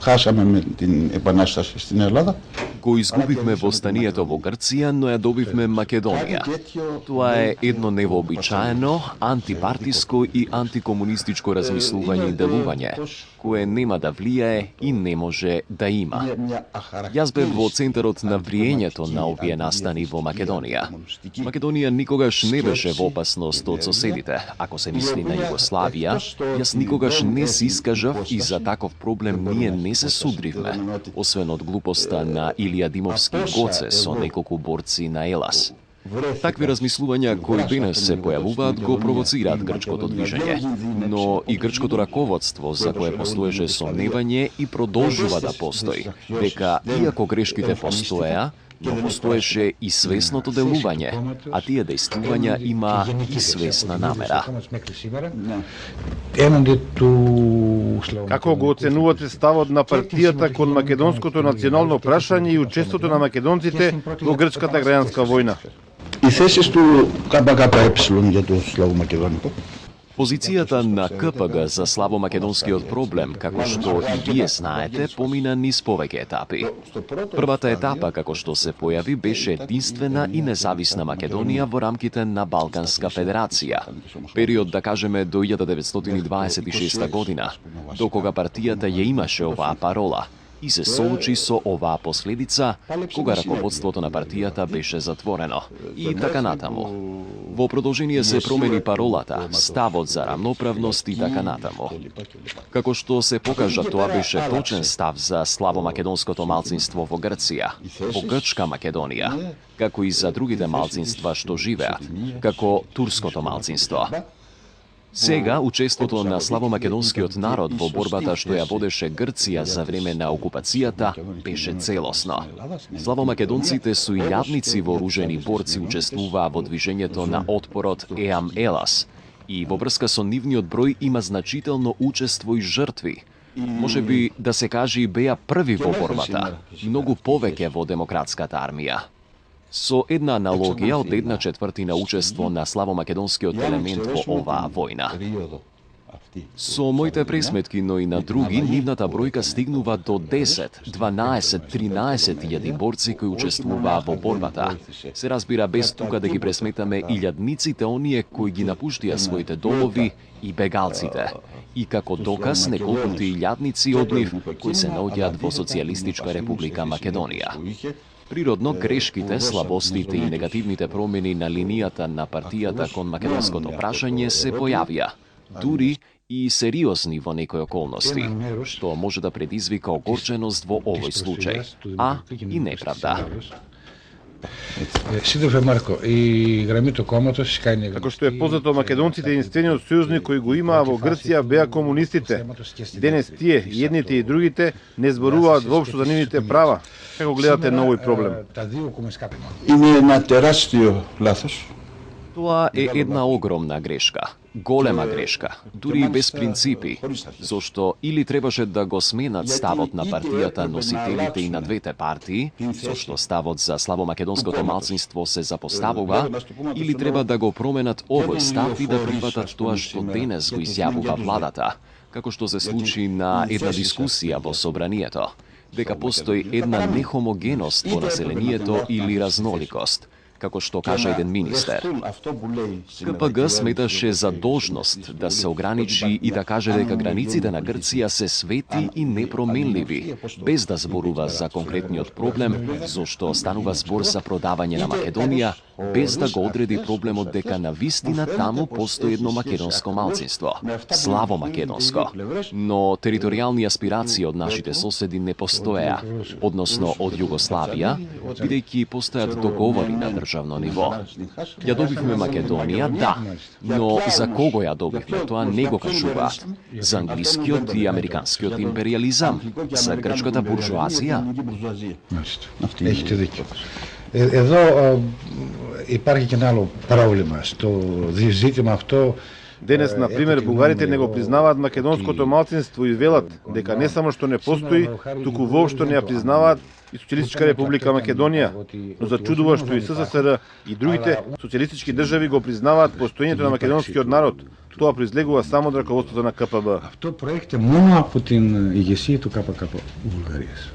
χάσαμε με την Επανάσταση στην Ελλάδα. Го изгубивме востанието во Грција, но ја добивме Македонија. Тоа е едно невообичаено, антипартиско и антикомунистичко размислување и делување, кое нема да влијае и не може да има. Јас бев во центарот на вриењето на овие настани во Македонија. Македонија никогаш не беше во опасност од соседите. Ако се мисли на Југославија, јас никогаш не се искажав и за таков проблем ние не се судривме, освен од глупоста на Илија Димовски Гоце со неколку борци на Елас. Такви размислувања кои денес се појавуваат го провоцираат грчкото движење, но и грчкото раководство за кое постоеше сомневање и продолжува да постои, дека иако грешките постоеа, но постоеше и свесното делување, а тие действувања има и свесна намера. Како го оценувате ставот на партијата кон македонското национално прашање и учеството на македонците во грчката граѓанска војна? Οι θέσεις του ΚΚΕ για το Σλαβομακεδόνικο. Позицијата на КПГ за славомакедонскиот проблем, како што и вие знаете, помина низ повеќе етапи. Првата етапа, како што се појави, беше единствена и независна Македонија во рамките на Балканска федерација. Период, да кажеме, до 1926 година, до кога партијата ја имаше оваа парола и се соочи со оваа последица, кога раководството на партијата беше затворено. И така натаму. Во продолжение се промени паролата, ставот за рамноправност и така натаму. Како што се покажа, тоа беше точен став за славомакедонското малцинство во Грција, во Грчка Македонија, како и за другите малцинства што живеат, како турското малцинство. Сега, учеството на славомакедонскиот народ во борбата што ја водеше Грција за време на окупацијата беше целосно. Славомакедонците со илјадници вооружени борци учествуваа во движењето на отпорот Еам Елас и во врска со нивниот број има значително учество и жртви. Може би да се каже и беа први во борбата, многу повеќе во демократската армија. Со една аналогија од 1/4 учество на славомакедонскиот елемент во оваа војна. Со моите пресметки, но и на други, нивната бројка стигнува до 10, 12, 13 илјади борци кои учествуваа во борбата. Се разбира без тука да ги пресметаме илјадниците оние кои ги напуштија своите домови и бегалците. И како доказ неколкуте илјадници од нив кои се наоѓаат во Социјалистичка република Македонија. Природно, грешките, слабостите и негативните промени на линијата на партијата кон македонското прашање се појавија, дури и сериозни во некои околности, што може да предизвика огорченост во овој случај, а и неправда. Σύντροφε Μάρκο, η γραμμή του κόμματος κάνει... Како што е познато, македонците единствениот сојузник кој го имаа во Грција беа комунистите. Денес тие, едните и другите, не зборуваат воопшто за нивните права. Како гледате на овој проблем? Είναι ένα τεράστιο λάθος. Тоа е една огромна грешка, голема грешка, дури и без принципи, зашто или требаше да го сменат ставот на партијата носителите и на двете партии, зашто ставот за славомакедонското малцинство се запоставува, или треба да го променат овој став и да прифатат тоа што денес го изјавува владата, како што се случи на една дискусија во собранието, дека постои една нехомогеност во населението или разноликост, како што кажа еден министер. КПГ сметаше за должност да се ограничи и да каже дека границите на Грција се свети и непроменливи, без да зборува за конкретниот проблем, зашто станува збор за продавање на Македонија, без да го одреди проблемот дека на вистина таму постои едно македонско малцинство, славомакедонско. Но територијални аспирации од нашите соседи не постоеа, односно од Југославија, бидејќи постојат договори на државно ниво. Ја добивме Македонија, да, но за кого ја добивме, тоа не го кажуваат. За англискиот и американскиот империализам, за грчката буржуазија. Έχετε δίκιο. Εδώ υπάρχει και ένα άλλο πρόβλημα στο ζήτημα αυτό Денес, на пример, бугарите не го признаваат македонското малцинство и велат дека не само што не постои, туку воопшто не ја признаваат и Социјалистичка република Македонија, но зачудува што и СССР и другите социјалистички држави го признаваат постоењето на македонскиот народ. Тоа произлегува само од раководството на КПБ. Αυτό προέρχεται μόνο από την ηγεσία του ΚΚΠ Βουλγαρίας.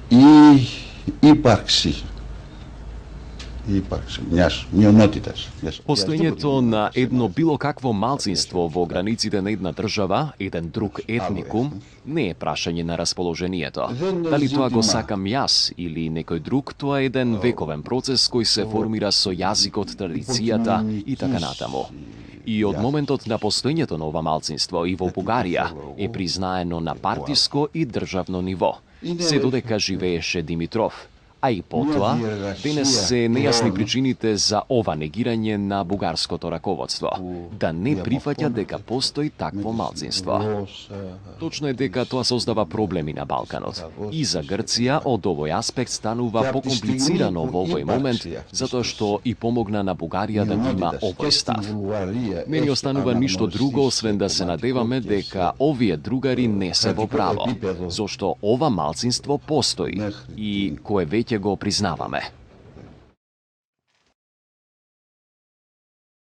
Η ύπαρξη μιας μειονότητας. Постоењето на едно било какво малцинство во границите на една држава, еден друг етникум, не е прашање на расположението. Дали тоа го сакам јас или некој друг, тоа е еден вековен процес кој се формира со јазикот, традицијата и така натаму. И од моментот на постоењето на ова малцинство и во Бугарија е признаено на партиско и државно ниво, се додека живееше Димитров. А и потоа, денес се нејасни причините за ова негирање на бугарското раководство, да не прифаќа дека постои такво малцинство. Точно е дека тоа создава проблеми на Балканот. И за Грција од овој аспект станува покомплицирано во овој момент, затоа што и помогна на Бугарија да има овој став. Не ни останува ништо друго, освен да се надеваме дека овие другари не се во право, зашто ова малцинство постои и кое веќе го признаваме.